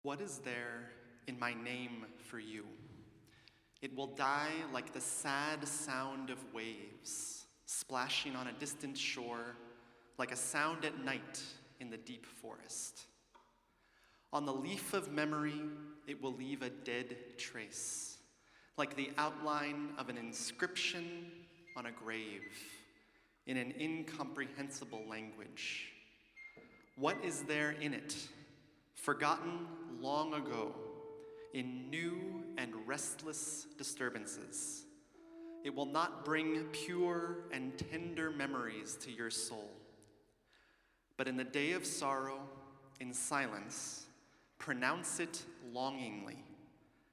What is there in my name for you? It will die like the sad sound of waves splashing on a distant shore, like a sound at night in the deep forest. On the leaf of memory, it will leave a dead trace, like the outline of an inscription on a grave in an incomprehensible language. What is there in it, forgotten long ago, in new and restless disturbances? It will not bring pure and tender memories to your soul. But in the day of sorrow, in silence, pronounce it longingly.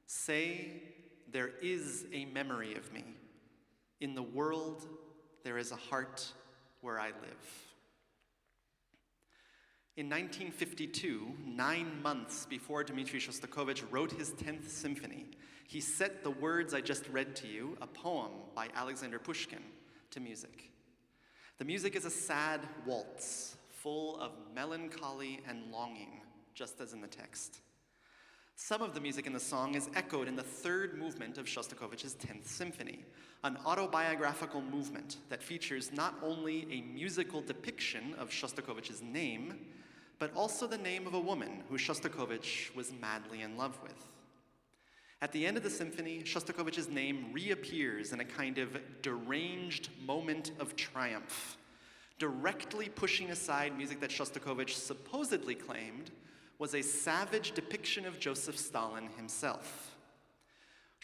Say, there is a memory of me. In the world, there is a heart where I live. In 1952, 9 months before Dmitri Shostakovich wrote his 10th symphony, he set the words I just read to you, a poem by Alexander Pushkin, to music. The music is a sad waltz, full of melancholy and longing, just as in the text. Some of the music in the song is echoed in the third movement of Shostakovich's 10th symphony, an autobiographical movement that features not only a musical depiction of Shostakovich's name, but also the name of a woman who Shostakovich was madly in love with. At the end of the symphony, Shostakovich's name reappears in a kind of deranged moment of triumph, directly pushing aside music that Shostakovich supposedly claimed was a savage depiction of Joseph Stalin himself.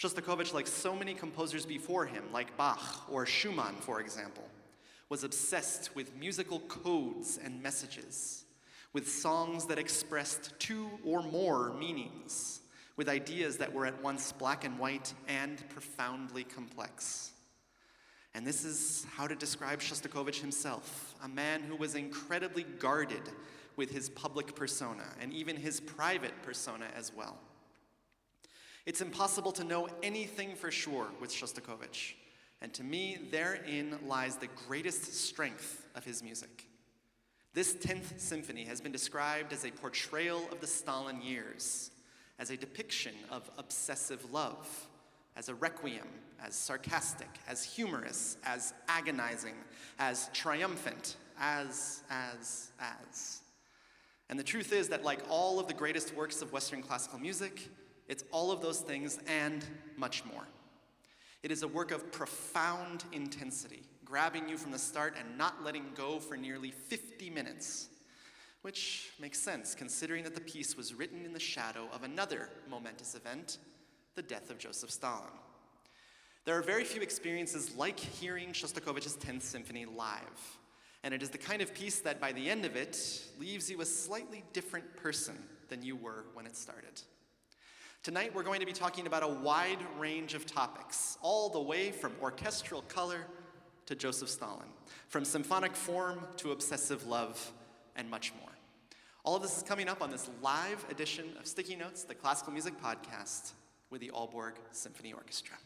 Shostakovich, like so many composers before him, like Bach or Schumann, for example, was obsessed with musical codes and messages, with songs that expressed two or more meanings, with ideas that were at once black and white and profoundly complex. And this is how to describe Shostakovich himself, a man who was incredibly guarded with his public persona, and even his private persona as well. It's impossible to know anything for sure with Shostakovich, and to me, therein lies the greatest strength of his music. This 10th symphony has been described as a portrayal of the Stalin years, as a depiction of obsessive love, as a requiem, as sarcastic, as humorous, as agonizing, as triumphant, as. And the truth is that, like all of the greatest works of Western classical music, it's all of those things and much more. It is a work of profound intensity, grabbing you from the start and not letting go for nearly 50 minutes, which makes sense considering that the piece was written in the shadow of another momentous event, the death of Joseph Stalin. There are very few experiences like hearing Shostakovich's 10th Symphony live. And it is the kind of piece that by the end of it leaves you a slightly different person than you were when it started. Tonight we're going to be talking about a wide range of topics, all the way from orchestral color to Joseph Stalin, from symphonic form to obsessive love, and much more. All of this is coming up on this live edition of Sticky Notes, the classical music podcast with the Aalborg Symphony Orchestra.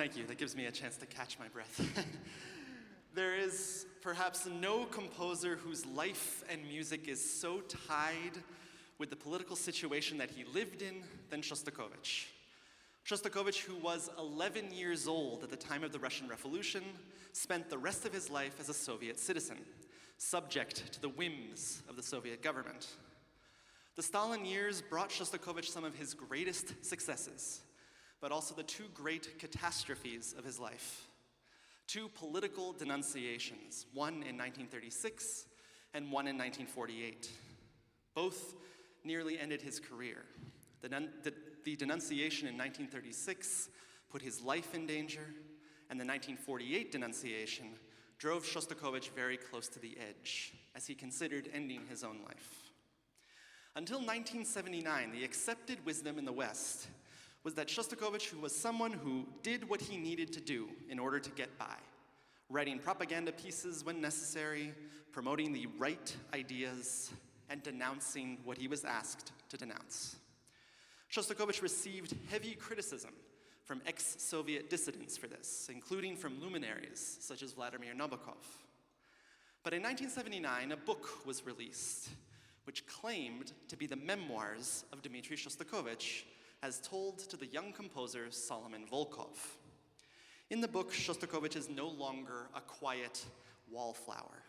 Thank you. That gives me a chance to catch my breath. There is perhaps no composer whose life and music is so tied with the political situation that he lived in than Shostakovich. Shostakovich, who was 11 years old at the time of the Russian Revolution, spent the rest of his life as a Soviet citizen, subject to the whims of the Soviet government. The Stalin years brought Shostakovich some of his greatest successes, but also the two great catastrophes of his life. Two political denunciations, one in 1936 and one in 1948. Both nearly ended his career. The denunciation in 1936 put his life in danger, and the 1948 denunciation drove Shostakovich very close to the edge as he considered ending his own life. Until 1979, the accepted wisdom in the West was that Shostakovich, who was someone who did what he needed to do in order to get by, writing propaganda pieces when necessary, promoting the right ideas, and denouncing what he was asked to denounce. Shostakovich received heavy criticism from ex-Soviet dissidents for this, including from luminaries such as Vladimir Nabokov. But in 1979, a book was released which claimed to be the memoirs of Dmitri Shostakovich as told to the young composer Solomon Volkov. In the book, Shostakovich is no longer a quiet wallflower,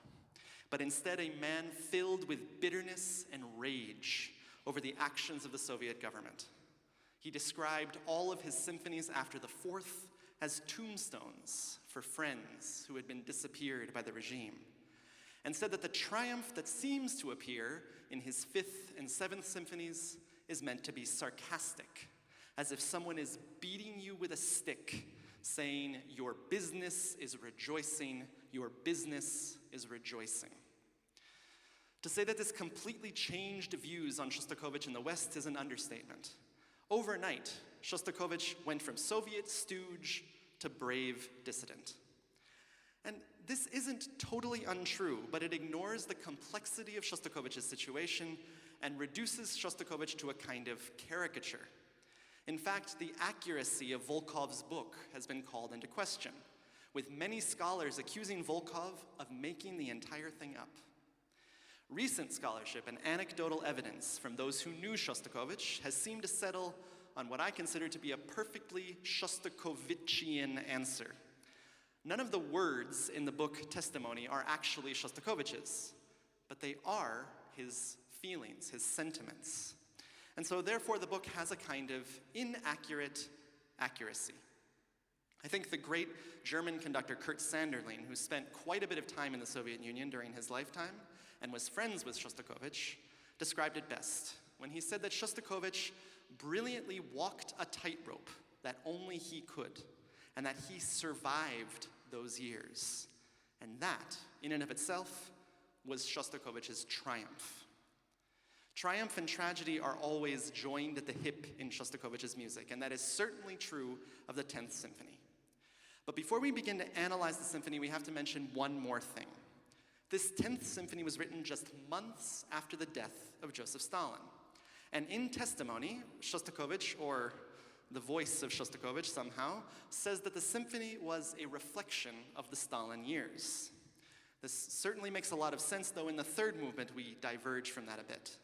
but instead a man filled with bitterness and rage over the actions of the Soviet government. He described all of his symphonies after the fourth as tombstones for friends who had been disappeared by the regime, and said that the triumph that seems to appear in his fifth and seventh symphonies is meant to be sarcastic, as if someone is beating you with a stick, saying, "Your business is rejoicing, your business is rejoicing." To say that this completely changed views on Shostakovich in the West is an understatement. Overnight, Shostakovich went from Soviet stooge to brave dissident. And this isn't totally untrue, but it ignores the complexity of Shostakovich's situation and reduces Shostakovich to a kind of caricature. In fact, the accuracy of Volkov's book has been called into question, with many scholars accusing Volkov of making the entire thing up. Recent scholarship and anecdotal evidence from those who knew Shostakovich has seemed to settle on what I consider to be a perfectly Shostakovichian answer. None of the words in the book Testimony are actually Shostakovich's, but they are his feelings, his sentiments. And so therefore the book has a kind of inaccurate accuracy. I think the great German conductor Kurt Sanderling, who spent quite a bit of time in the Soviet Union during his lifetime and was friends with Shostakovich, described it best when he said that Shostakovich brilliantly walked a tightrope that only he could, and that he survived those years. And that, in and of itself, was Shostakovich's triumph. Triumph and tragedy are always joined at the hip in Shostakovich's music, and that is certainly true of the 10th Symphony. But before we begin to analyze the symphony, we have to mention one more thing. This 10th Symphony was written just months after the death of Joseph Stalin. And in Testimony, Shostakovich, or the voice of Shostakovich somehow, says that the symphony was a reflection of the Stalin years. This certainly makes a lot of sense, though in the third movement we diverge from that a bit.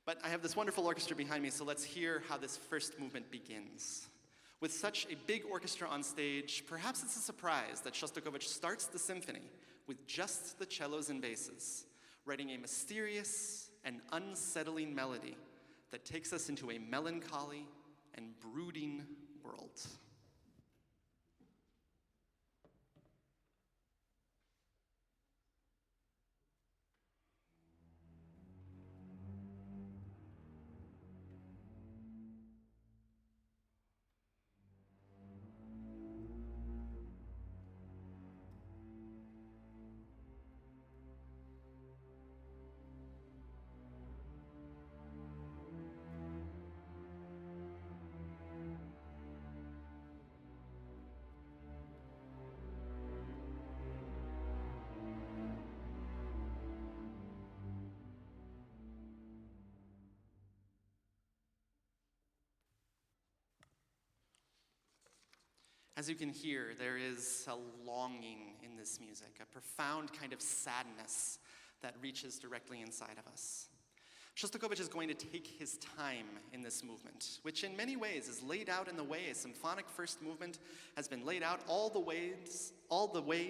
But I have this wonderful orchestra behind me, so let's hear how this first movement begins. With such a big orchestra on stage, perhaps it's a surprise that Shostakovich starts the symphony with just the cellos and basses, writing a mysterious and unsettling melody that takes us into a melancholy and brooding world. As you can hear, there is a longing in this music, a profound kind of sadness that reaches directly inside of us. Shostakovich is going to take his time in this movement, which in many ways is laid out in the way a symphonic first movement has been laid out all the way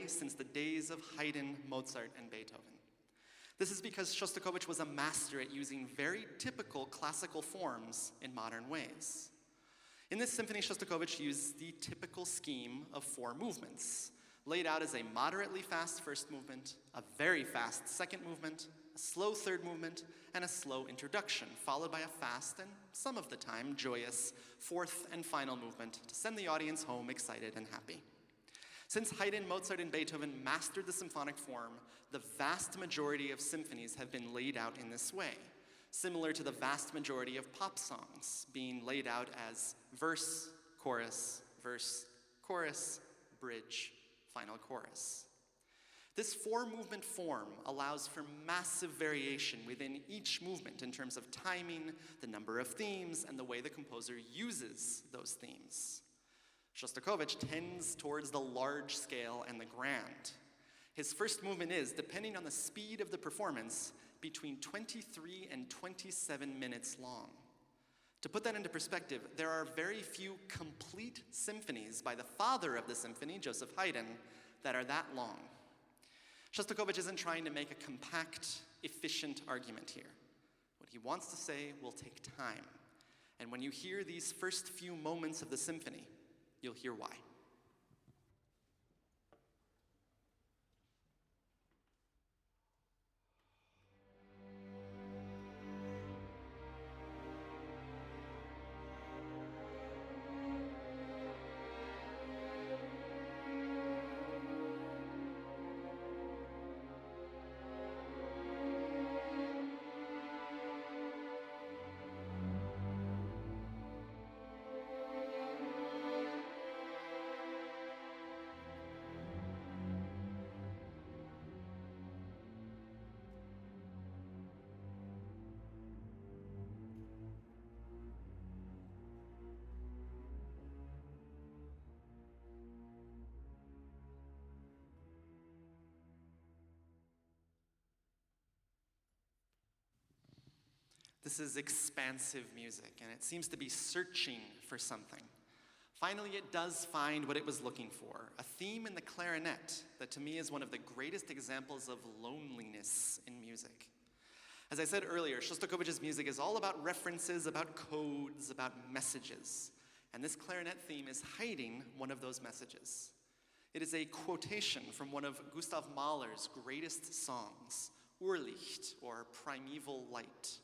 since the days of Haydn, Mozart, and Beethoven. This is because Shostakovich was a master at using very typical classical forms in modern ways. In this symphony, Shostakovich used the typical scheme of 4 movements, laid out as a moderately fast first movement, a very fast second movement, a slow third movement, and a slow introduction, followed by a fast and, some of the time, joyous fourth and final movement to send the audience home excited and happy. Since Haydn, Mozart, and Beethoven mastered the symphonic form, the vast majority of symphonies have been laid out in this way, similar to the vast majority of pop songs being laid out as verse, chorus, bridge, final chorus. This 4-movement form allows for massive variation within each movement in terms of timing, the number of themes, and the way the composer uses those themes. Shostakovich tends towards the large scale and the grand. His first movement is, depending on the speed of the performance, between 23 and 27 minutes long. To put that into perspective, there are very few complete symphonies by the father of the symphony, Joseph Haydn, that are that long. Shostakovich isn't trying to make a compact, efficient argument here. What he wants to say will take time. And when you hear these first few moments of the symphony, you'll hear why. This is expansive music, and it seems to be searching for something. Finally, it does find what it was looking for, a theme in the clarinet that to me is one of the greatest examples of loneliness in music. As I said earlier, Shostakovich's music is all about references, about codes, about messages. And this clarinet theme is hiding one of those messages. It is a quotation from one of Gustav Mahler's greatest songs, Urlicht, or Primeval Light.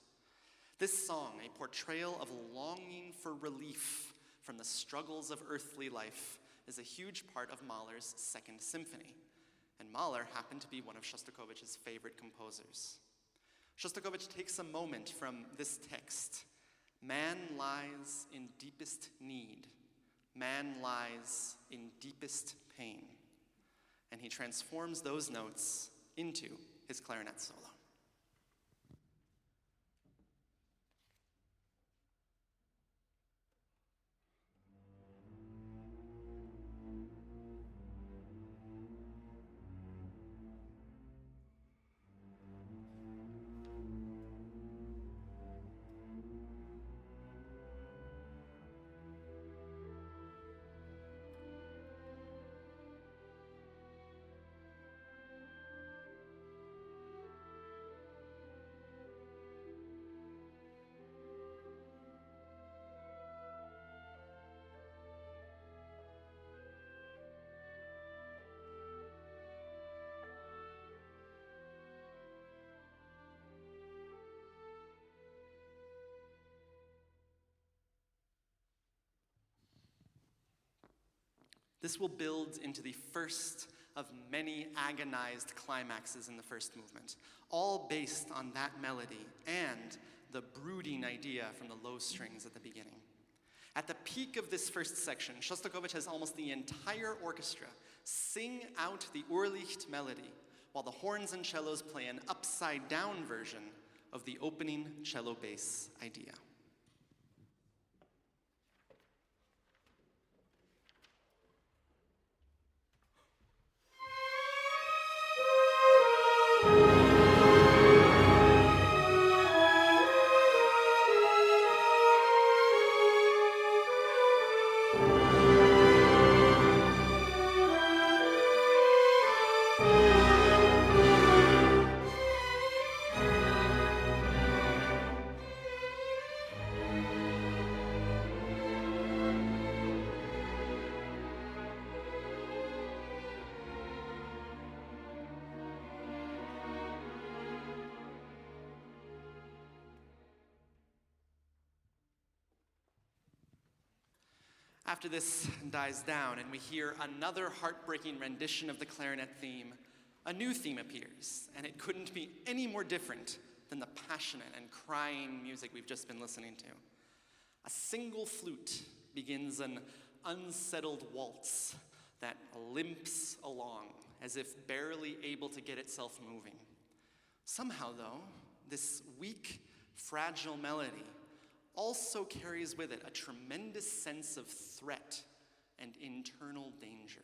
This song, a portrayal of longing for relief from the struggles of earthly life, is a huge part of Mahler's Second Symphony. And Mahler happened to be one of Shostakovich's favorite composers. Shostakovich takes a moment from this text. Man lies in deepest need. Man lies in deepest pain. And he transforms those notes into his clarinet solo. This will build into the first of many agonized climaxes in the first movement, all based on that melody and the brooding idea from the low strings at the beginning. At the peak of this first section, Shostakovich has almost the entire orchestra sing out the Urlicht melody, while the horns and cellos play an upside-down version of the opening cello bass idea. After this dies down and we hear another heartbreaking rendition of the clarinet theme, a new theme appears, and it couldn't be any more different than the passionate and crying music we've just been listening to. A single flute begins an unsettled waltz that limps along as if barely able to get itself moving. Somehow, though, this weak, fragile melody also carries with it a tremendous sense of threat and internal danger.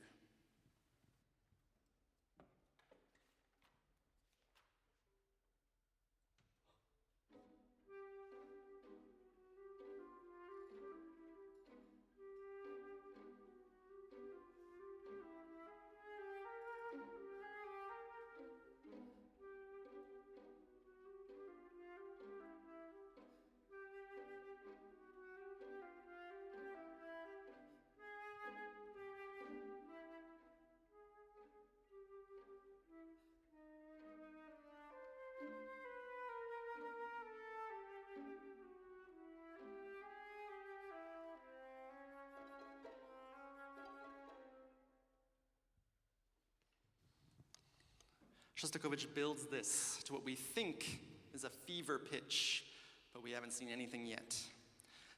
Shostakovich builds this to what we think is a fever pitch, but we haven't seen anything yet.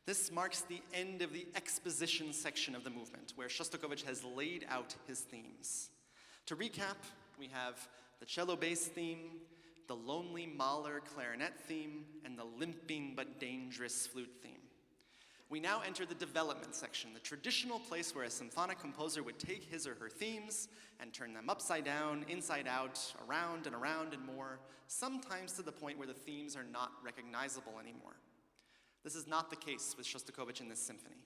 This marks the end of the exposition section of the movement, where Shostakovich has laid out his themes. To recap, we have the cello bass theme, the lonely Mahler clarinet theme, and the limping but dangerous flute theme. We now enter the development section, the traditional place where a symphonic composer would take his or her themes and turn them upside down, inside out, around and more, sometimes to the point where the themes are not recognizable anymore. This is not the case with Shostakovich in this symphony.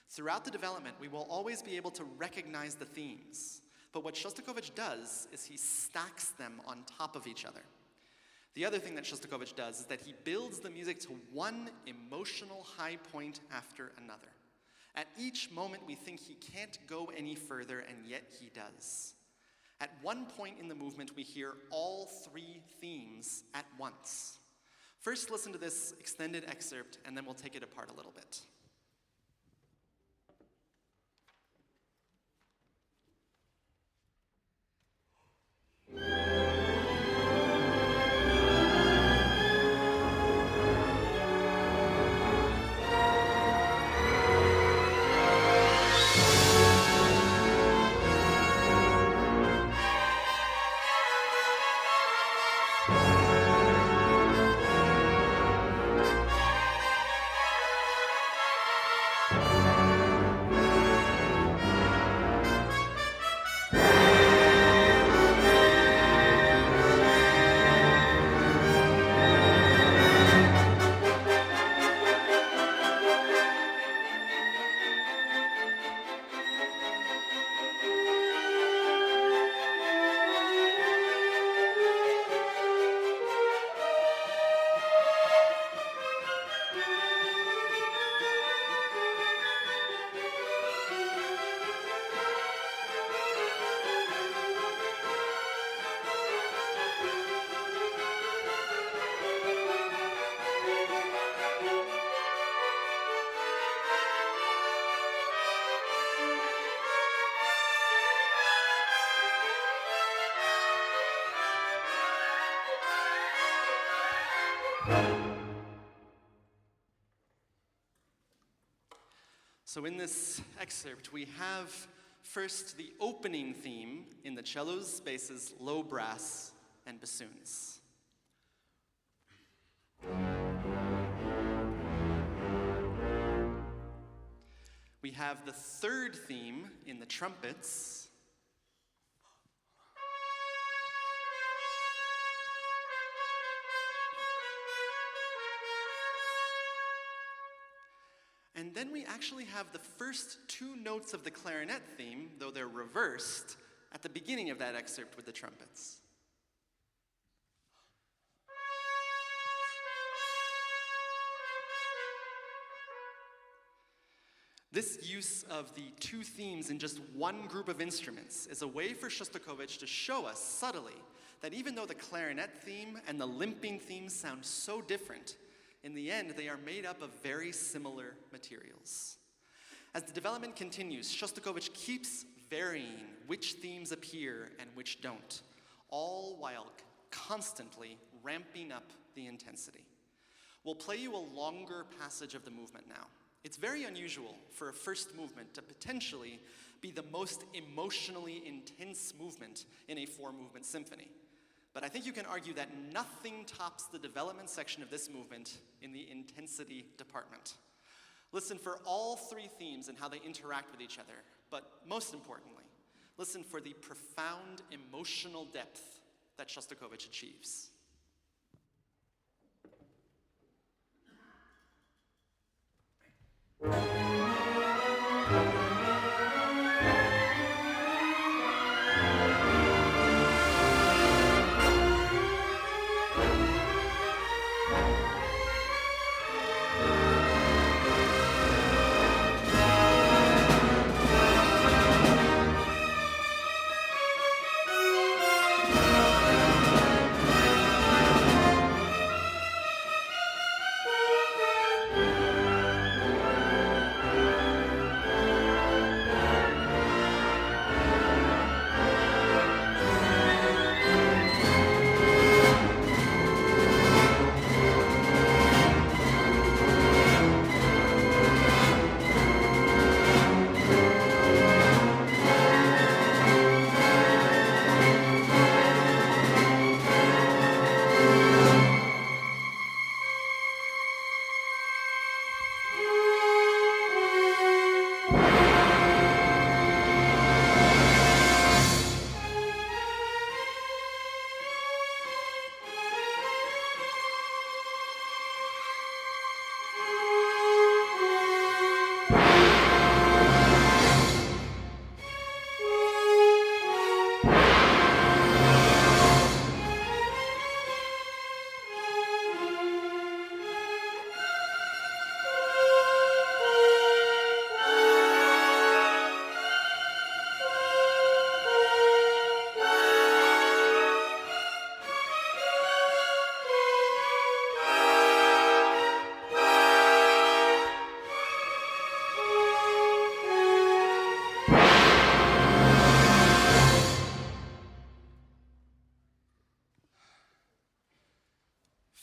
Throughout the development, we will always be able to recognize the themes, but what Shostakovich does is he stacks them on top of each other. The other thing that Shostakovich does is that he builds the music to one emotional high point after another. At each moment, we think he can't go any further, and yet he does. At one point in the movement, we hear all three themes at once. First, listen to this extended excerpt, and then we'll take it apart a little bit. So in this excerpt, we have first the opening theme in the cellos, basses, low brass, and bassoons. We have the third theme in the trumpets. And then we actually have the first two notes of the clarinet theme, though they're reversed, at the beginning of that excerpt with the trumpets. This use of the two themes in just one group of instruments is a way for Shostakovich to show us subtly that even though the clarinet theme and the limping theme sound so different, in the end, they are made up of very similar materials. As the development continues, Shostakovich keeps varying which themes appear and which don't, all while constantly ramping up the intensity. We'll play you a longer passage of the movement now. It's very unusual for a first movement to potentially be the most emotionally intense movement in a four-movement symphony. But I think you can argue that nothing tops the development section of this movement in the intensity department. Listen for all three themes and how they interact with each other, but most importantly, listen for the profound emotional depth that Shostakovich achieves.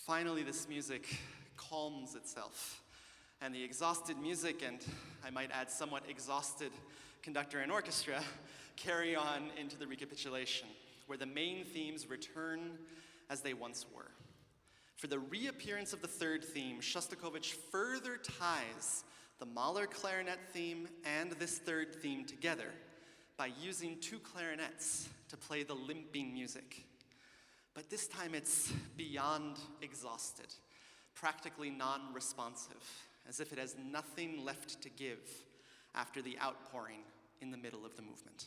Finally, this music calms itself, and the exhausted music, and I might add somewhat exhausted conductor and orchestra, carry on into the recapitulation, where the main themes return as they once were. For the reappearance of the third theme, Shostakovich further ties the Mahler clarinet theme and this third theme together by using two clarinets to play the limping music. But this time it's beyond exhausted, practically non-responsive, as if it has nothing left to give after the outpouring in the middle of the movement.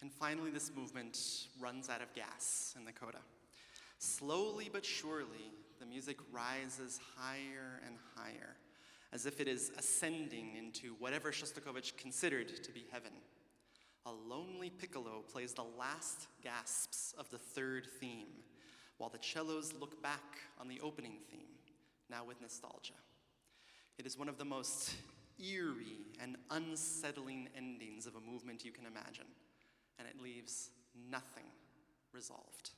And finally, this movement runs out of gas in the coda. Slowly but surely, the music rises higher and higher, as if it is ascending into whatever Shostakovich considered to be heaven. A lonely piccolo plays the last gasps of the third theme, while the cellos look back on the opening theme, now with nostalgia. It is one of the most eerie and unsettling endings of a movement you can imagine, and it leaves nothing resolved.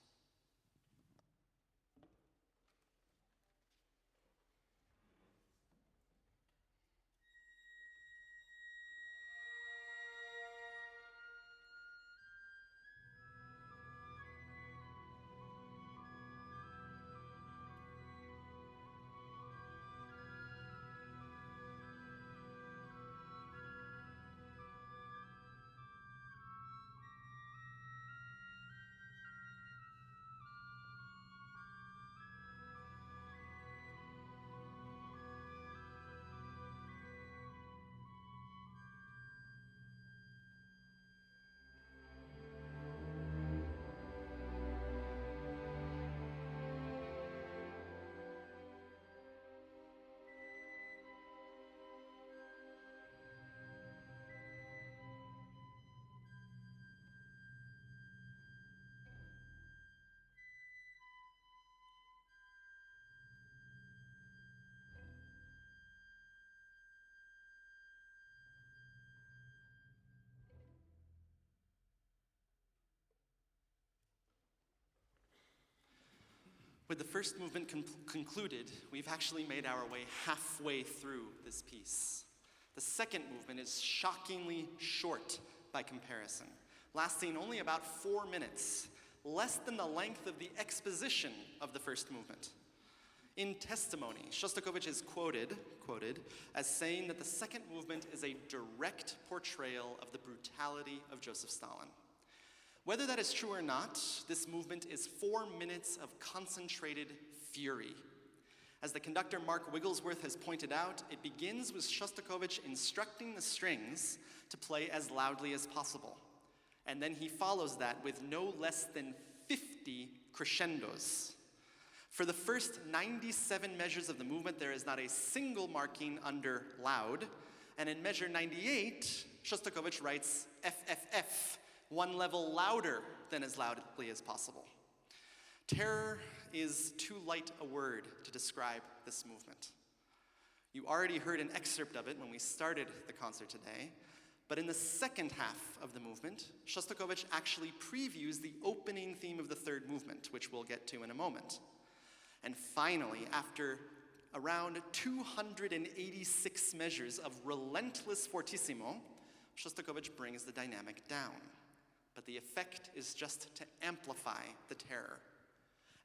With the first movement concluded, we've actually made our way halfway through this piece. The second movement is shockingly short by comparison, lasting only about 4 minutes, less than the length of the exposition of the first movement. In testimony, Shostakovich is quoted as saying that the second movement is a direct portrayal of the brutality of Joseph Stalin. Whether that is true or not, this movement is 4 minutes of concentrated fury. As the conductor Mark Wigglesworth has pointed out, it begins with Shostakovich instructing the strings to play as loudly as possible. And then he follows that with no less than 50 crescendos. For the first 97 measures of the movement, there is not a single marking under loud. And in measure 98, Shostakovich writes FFF, one level louder than as loudly as possible. Terror is too light a word to describe this movement. You already heard an excerpt of it when we started the concert today, but in the second half of the movement, Shostakovich actually previews the opening theme of the third movement, which we'll get to in a moment. And finally, after around 286 measures of relentless fortissimo, Shostakovich brings the dynamic down. But the effect is just to amplify the terror.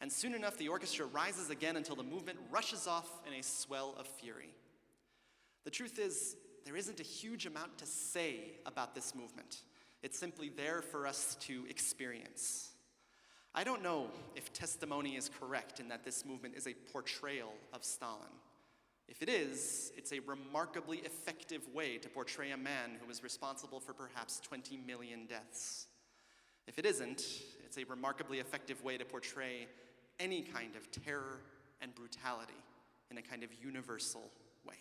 And soon enough, the orchestra rises again until the movement rushes off in a swell of fury. The truth is, there isn't a huge amount to say about this movement. It's simply there for us to experience. I don't know if testimony is correct in that this movement is a portrayal of Stalin. If it is, it's a remarkably effective way to portray a man who was responsible for perhaps 20 million deaths. If it isn't, it's a remarkably effective way to portray any kind of terror and brutality in a kind of universal way.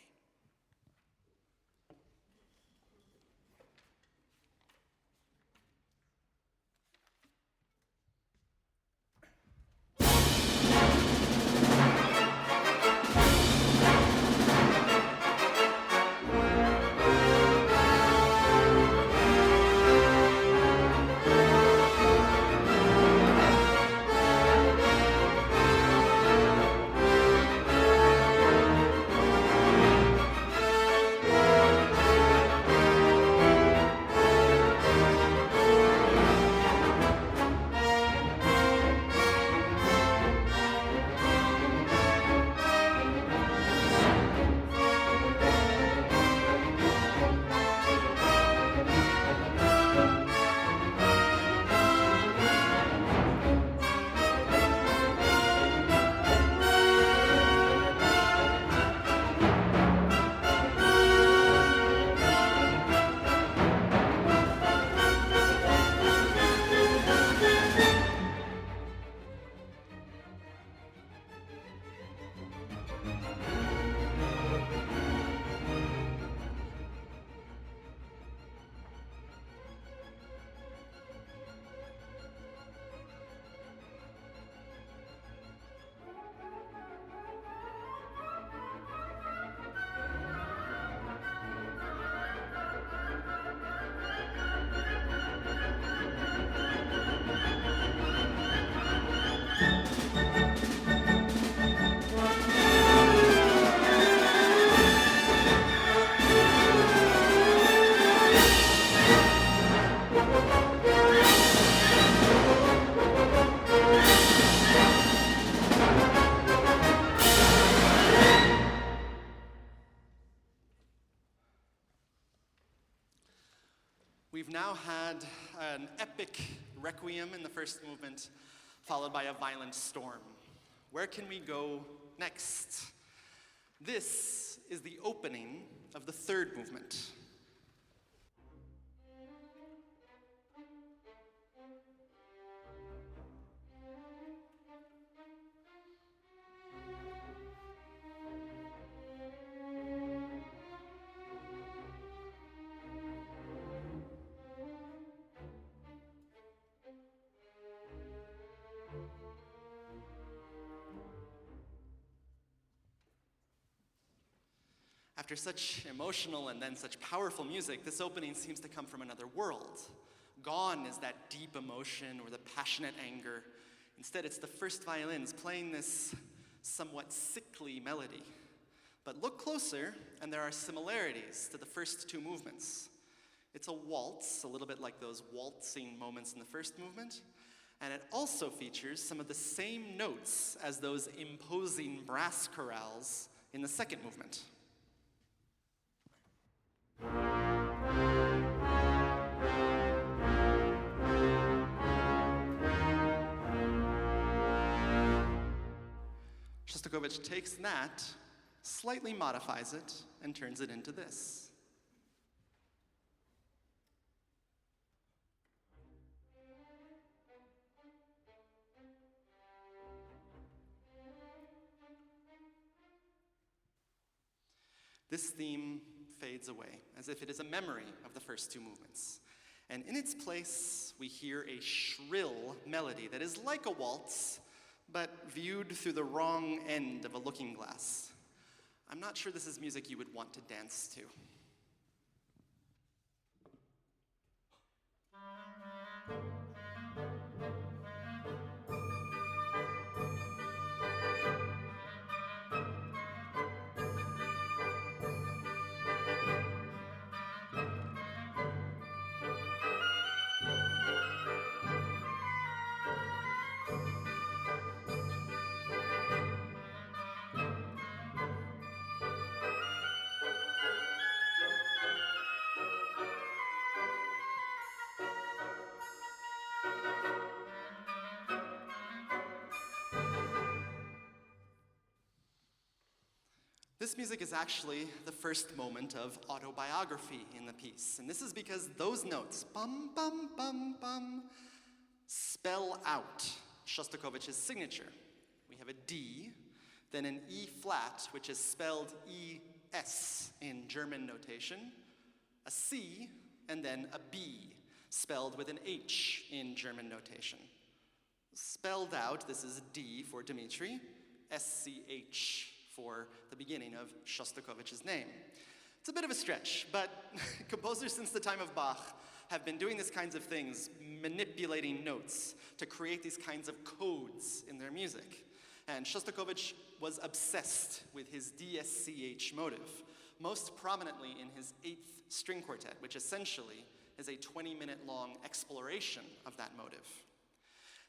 We've now had an epic requiem in the first movement, followed by a violent storm. Where can we go next? This is the opening of the third movement. After such emotional and then such powerful music, this opening seems to come from another world. Gone is that deep emotion or the passionate anger. Instead, it's the first violins playing this somewhat sickly melody. But look closer, and there are similarities to the first two movements. It's a waltz, a little bit like those waltzing moments in the first movement, and it also features some of the same notes as those imposing brass chorales in the second movement. Shostakovich takes that, slightly modifies it, and turns it into this. This theme fades away, as if it is a memory of the first two movements. And in its place, we hear a shrill melody that is like a waltz, but viewed through the wrong end of a looking glass. I'm not sure this is music you would want to dance to. This music is actually the first moment of autobiography in the piece. And this is because those notes, bum, bum, bum, bum, spell out Shostakovich's signature. We have a D, then an E flat, which is spelled E-S in German notation, a C, and then a B, spelled with an H in German notation. Spelled out, this is D for Dmitri, S-C-H for the beginning of Shostakovich's name. It's a bit of a stretch, but composers since the time of Bach have been doing these kinds of things, manipulating notes to create these kinds of codes in their music. And Shostakovich was obsessed with his DSCH motive, most prominently in his 8th string quartet, which essentially is a 20-minute-long exploration of that motive.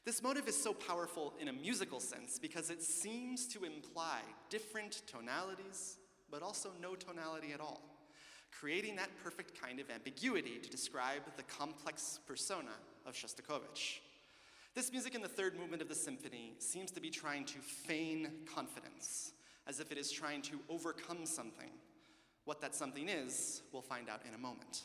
This motive is so powerful in a musical sense because it seems to imply different tonalities, but also no tonality at all, creating that perfect kind of ambiguity to describe the complex persona of Shostakovich. This music in the third movement of the symphony seems to be trying to feign confidence, as if it is trying to overcome something. What that something is, we'll find out in a moment.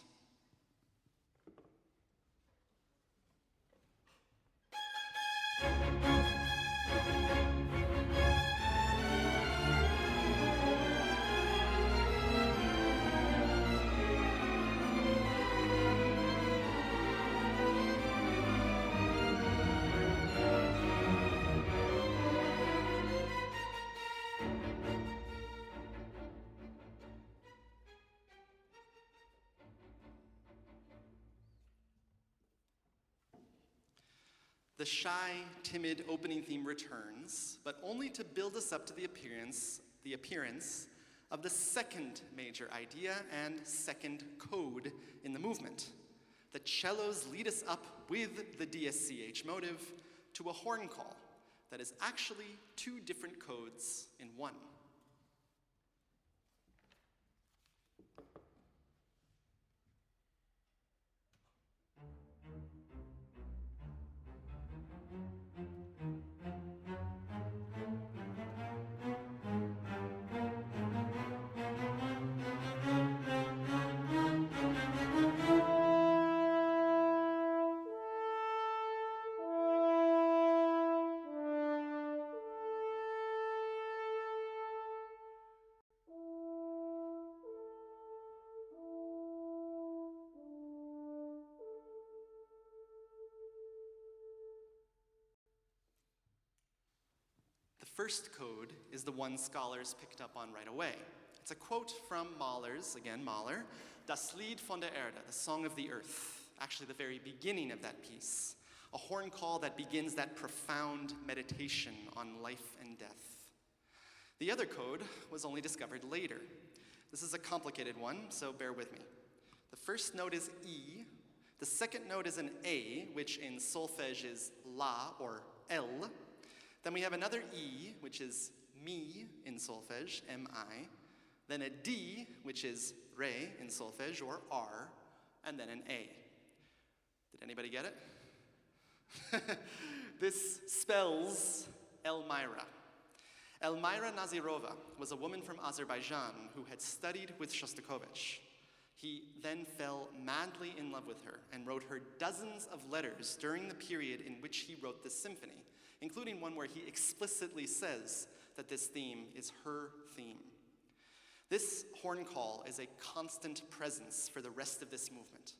The shy, timid opening theme returns, but only to build us up to the appearance of the second major idea and second code in the movement. The cellos lead us up with the DSCH motive to a horn call that is actually two different codes in one. first code is the one scholars picked up on right away. It's a quote from Mahler's, again Mahler, Das Lied von der Erde, the Song of the Earth, actually the very beginning of that piece, a horn call that begins that profound meditation on life and death. The other code was only discovered later. This is a complicated one, so bear with me. The first note is E, the second note is an A, which in solfege is La or L. Then we have another E, which is Mi in solfege, M-I. Then a D, which is Re in solfege, or R, and then an A. Did anybody get it? This spells Elmira. Elmira Nazirova was a woman from Azerbaijan who had studied with Shostakovich. He then fell madly in love with her and wrote her dozens of letters during the period in which he wrote this symphony, including one where he explicitly says that this theme is her theme. This horn call is a constant presence for the rest of this movement,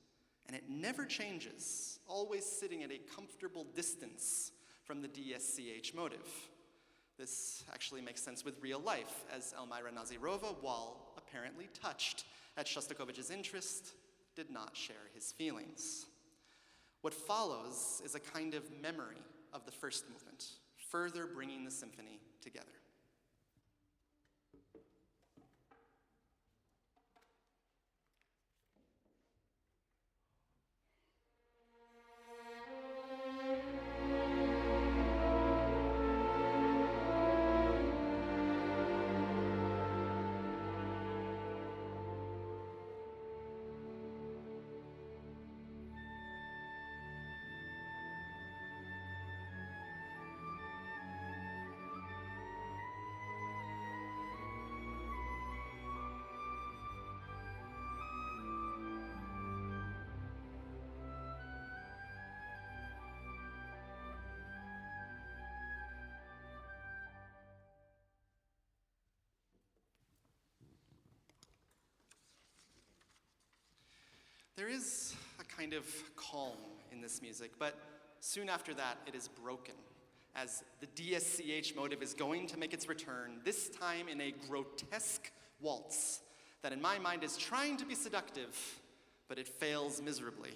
and it never changes, always sitting at a comfortable distance from the DSCH motive. This actually makes sense with real life, as Elmira Nazirova, while apparently touched at Shostakovich's interest, did not share his feelings. What follows is a kind of memory of the first movement, further bringing the symphony together. There is a kind of calm in this music, but soon after that it is broken, as the DSCH motive is going to make its return, this time in a grotesque waltz that in my mind is trying to be seductive, but it fails miserably.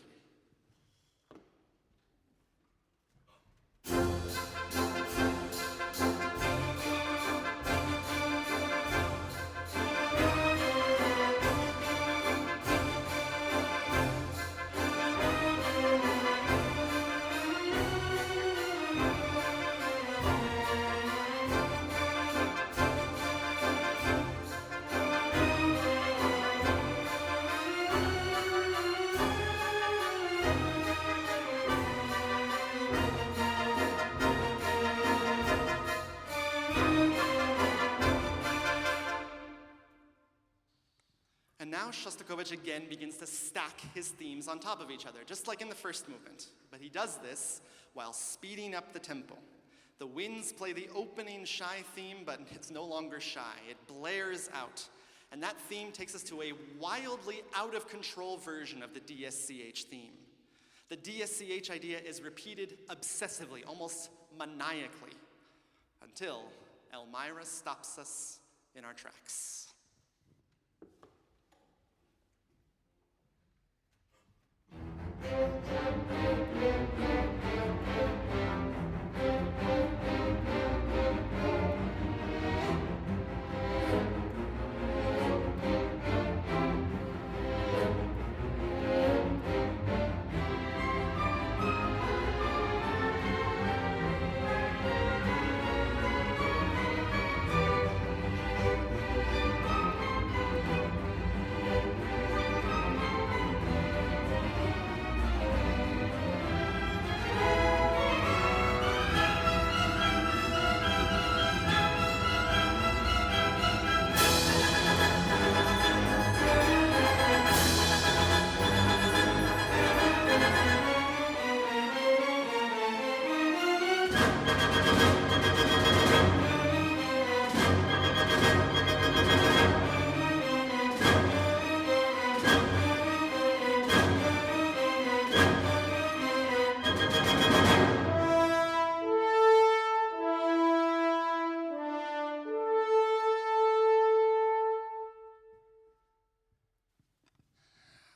Now Shostakovich again begins to stack his themes on top of each other, just like in the first movement. But he does this while speeding up the tempo. The winds play the opening shy theme, but it's no longer shy. It blares out. And that theme takes us to a wildly out-of-control version of the DSCH theme. The DSCH idea is repeated obsessively, almost maniacally, until Elmira stops us in our tracks.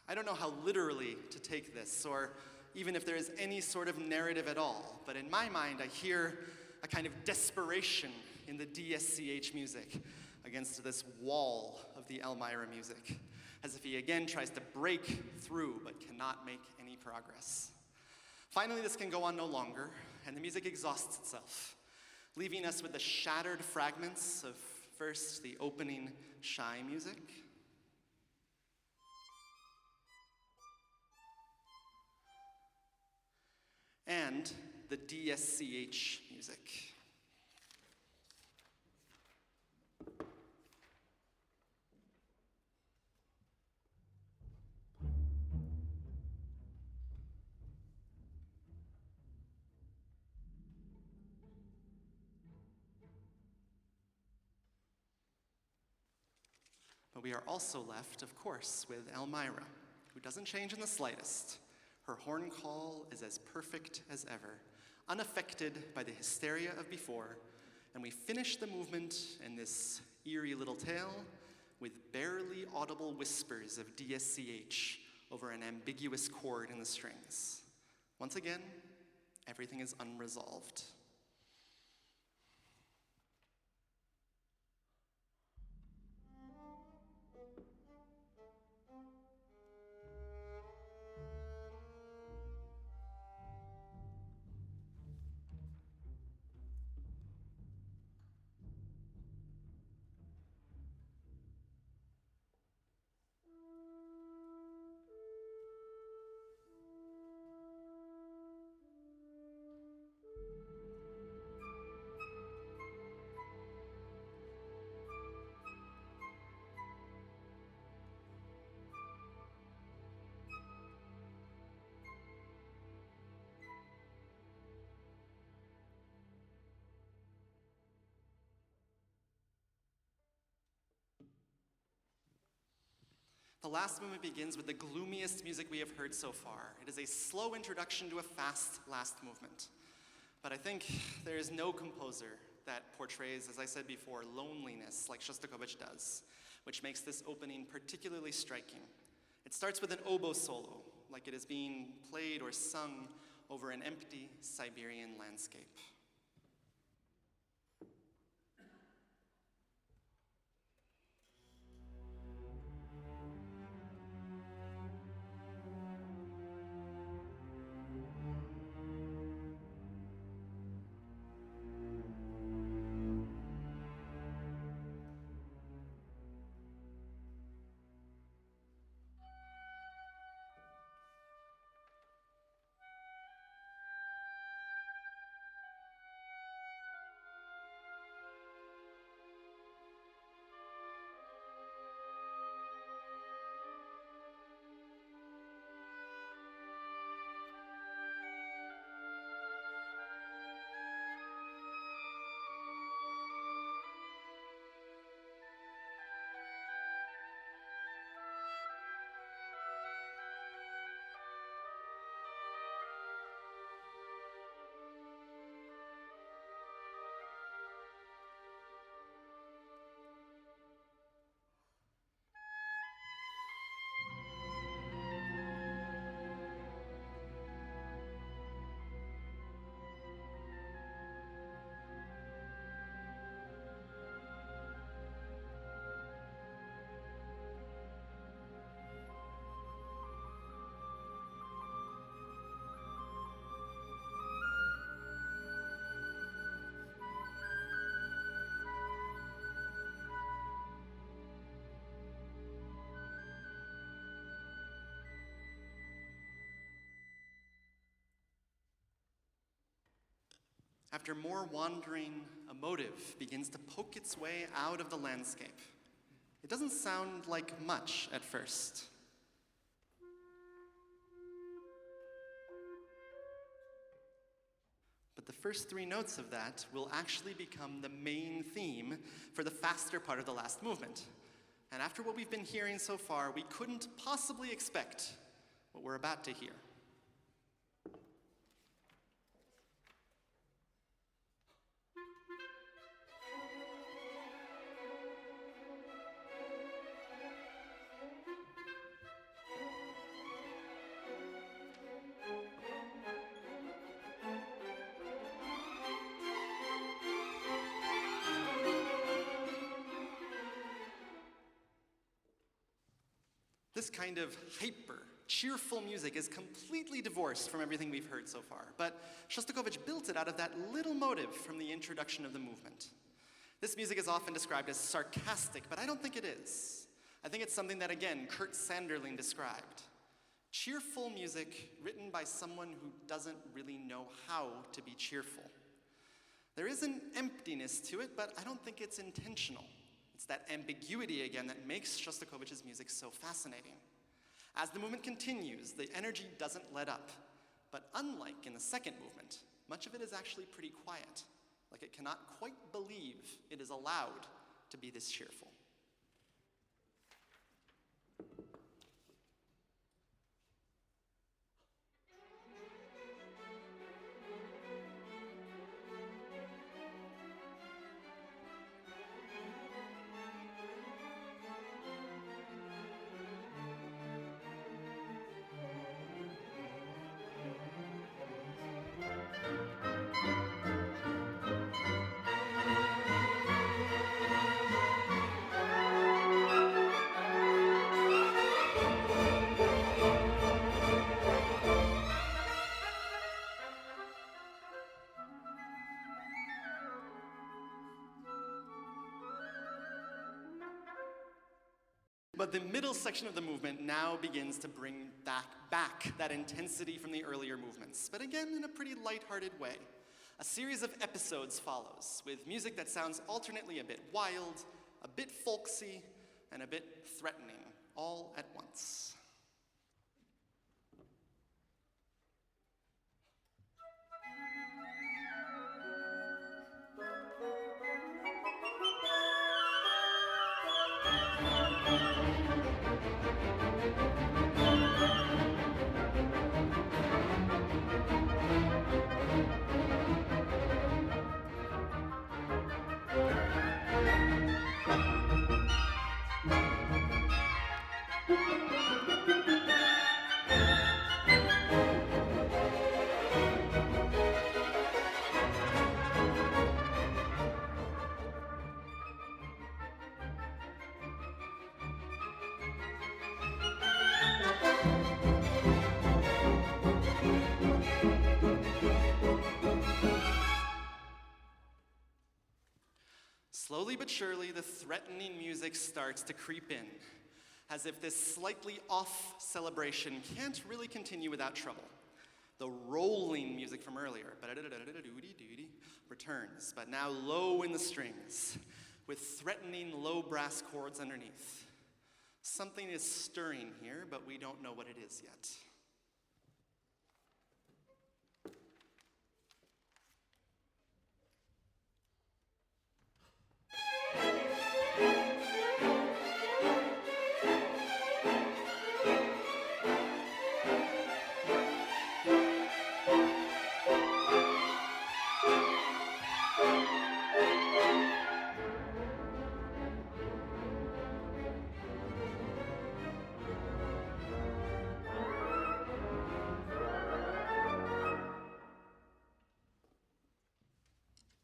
I don't know how literally to take this, or even if there is any sort of narrative at all, but in my mind, I hear a kind of desperation in the DSCH music against this wall of the Elmira music, as if he again tries to break through but cannot make any progress. Finally, this can go on no longer, and the music exhausts itself, leaving us with the shattered fragments of first the opening shy music, and the DSCH music. But we are also left, of course, with Elmira, who doesn't change in the slightest. Her horn call is as perfect as ever, unaffected by the hysteria of before, and we finish the movement in this eerie little tale with barely audible whispers of DSCH over an ambiguous chord in the strings. Once again, everything is unresolved. The last movement begins with the gloomiest music we have heard so far. It is a slow introduction to a fast last movement. But I think there is no composer that portrays, as I said before, loneliness like Shostakovich does, which makes this opening particularly striking. It starts with an oboe solo, like it is being played or sung over an empty Siberian landscape. After more wandering, a motive begins to poke its way out of the landscape. It doesn't sound like much at first. But the first three notes of that will actually become the main theme for the faster part of the last movement. And after what we've been hearing so far, we couldn't possibly expect what we're about to hear. This kind of hyper, cheerful music is completely divorced from everything we've heard so far, but Shostakovich built it out of that little motive from the introduction of the movement. This music is often described as sarcastic, but I don't think it is. I think it's something that, again, Kurt Sanderling described. Cheerful music written by someone who doesn't really know how to be cheerful. There is an emptiness to it, but I don't think it's intentional. It's that ambiguity, again, that makes Shostakovich's music so fascinating. As the movement continues, the energy doesn't let up. But unlike in the second movement, much of it is actually pretty quiet, like it cannot quite believe it is allowed to be this cheerful. But the middle section of the movement now begins to bring back that intensity from the earlier movements, but again in a pretty lighthearted way. A series of episodes follows, with music that sounds alternately a bit wild, a bit folksy, and a bit threatening, all at once. Slowly but surely, the threatening music starts to creep in, as if this slightly off celebration can't really continue without trouble. The rolling music from earlier returns, but now low in the strings, with threatening low brass chords underneath. Something is stirring here, but we don't know what it is yet.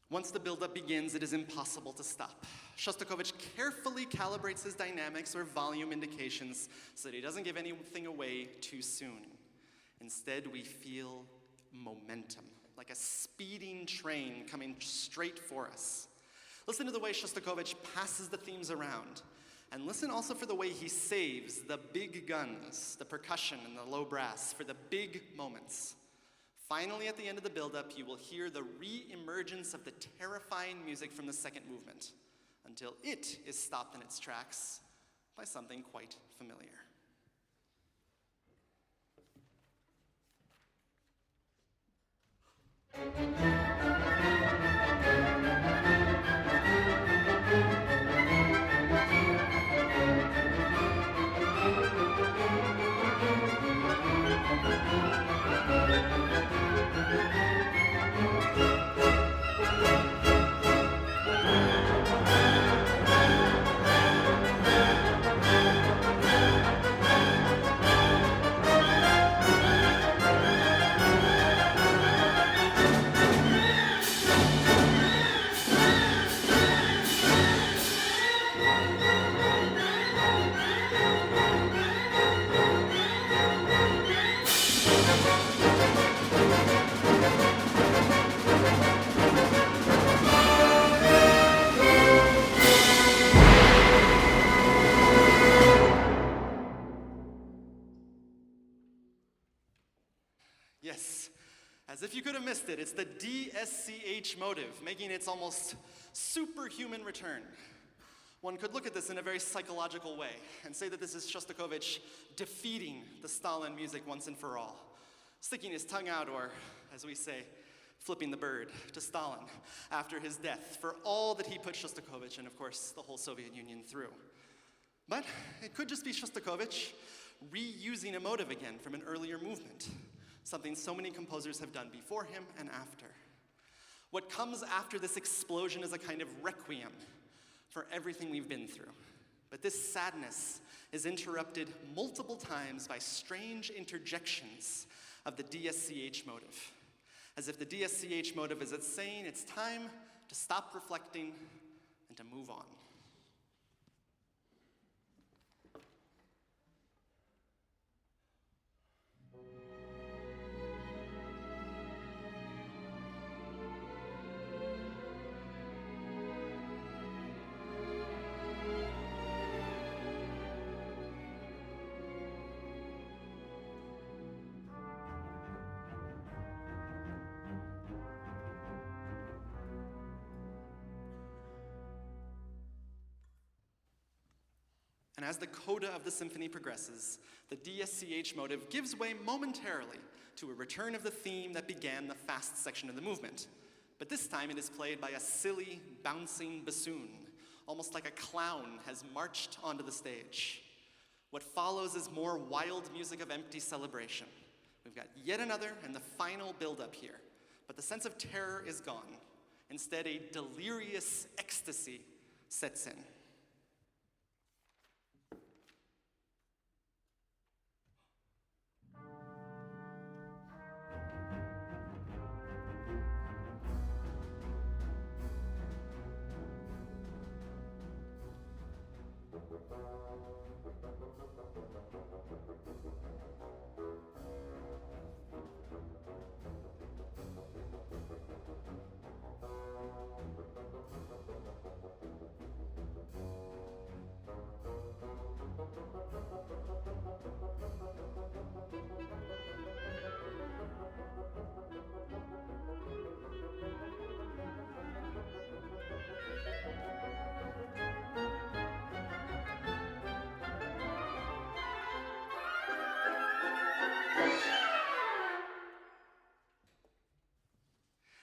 Once the buildup begins, it is impossible to stop. Shostakovich carefully calibrates his dynamics or volume indications so that he doesn't give anything away too soon. Instead, we feel momentum, like a speeding train coming straight for us. Listen to the way Shostakovich passes the themes around, and listen also for the way he saves the big guns, the percussion and the low brass for the big moments. Finally, at the end of the buildup, you will hear the re-emergence of the terrifying music from the second movement, until it is stopped in its tracks by something quite familiar. As if you could have missed it, it's the DSCH motive, making its almost superhuman return. One could look at this in a very psychological way and say that this is Shostakovich defeating the Stalin music once and for all, sticking his tongue out, or, as we say, flipping the bird to Stalin after his death for all that he put Shostakovich and, of course, the whole Soviet Union through. But it could just be Shostakovich reusing a motive again from an earlier movement, something so many composers have done before him and after. What comes after this explosion is a kind of requiem for everything we've been through. But this sadness is interrupted multiple times by strange interjections of the DSCH motive, as if the DSCH motive is saying it's time to stop reflecting and to move on. And as the coda of the symphony progresses, the DSCH motive gives way momentarily to a return of the theme that began the fast section of the movement. But this time it is played by a silly, bouncing bassoon, almost like a clown has marched onto the stage. What follows is more wild music of empty celebration. We've got yet another and the final build-up here, but the sense of terror is gone. Instead, a delirious ecstasy sets in.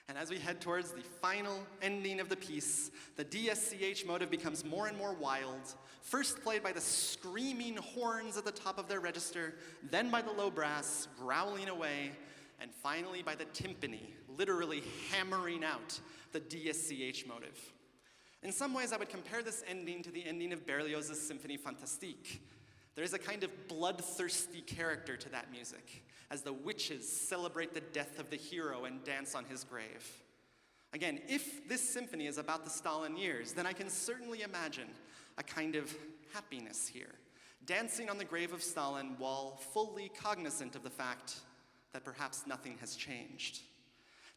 And as we head towards the final ending of the piece, the DSCH motive becomes more and more wild, first played by the screaming horns at the top of their register, then by the low brass growling away, and finally by the timpani, literally hammering out the DSCH motive. In some ways, I would compare this ending to the ending of Berlioz's Symphonie Fantastique. There is a kind of bloodthirsty character to that music, as the witches celebrate the death of the hero and dance on his grave. Again, if this symphony is about the Stalin years, then I can certainly imagine a kind of happiness here, dancing on the grave of Stalin while fully cognizant of the fact that perhaps nothing has changed.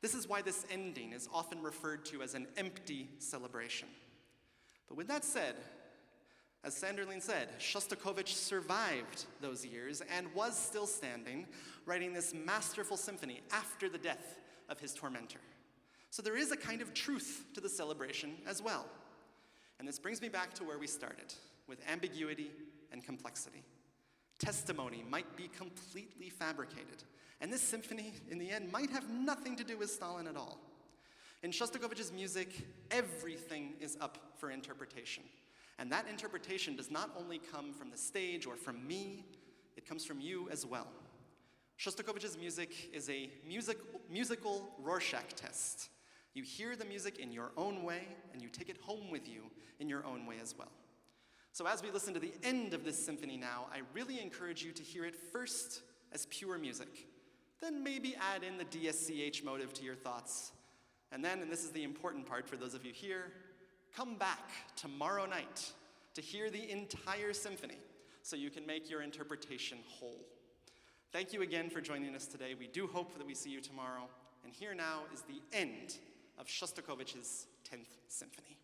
This is why this ending is often referred to as an empty celebration. But with that said, as Sanderling said, Shostakovich survived those years and was still standing, writing this masterful symphony after the death of his tormentor. So there is a kind of truth to the celebration as well. And this brings me back to where we started, with ambiguity and complexity. Testimony might be completely fabricated, and this symphony, in the end, might have nothing to do with Stalin at all. In Shostakovich's music, everything is up for interpretation. And that interpretation does not only come from the stage or from me, it comes from you as well. Shostakovich's music is a musical Rorschach test. You hear the music in your own way, and you take it home with you in your own way as well. So as we listen to the end of this symphony now, I really encourage you to hear it first as pure music. Then maybe add in the DSCH motive to your thoughts. And then, and this is the important part for those of you here, come back tomorrow night to hear the entire symphony so you can make your interpretation whole. Thank you again for joining us today. We do hope that we see you tomorrow. And here now is the end of Shostakovich's 10th Symphony.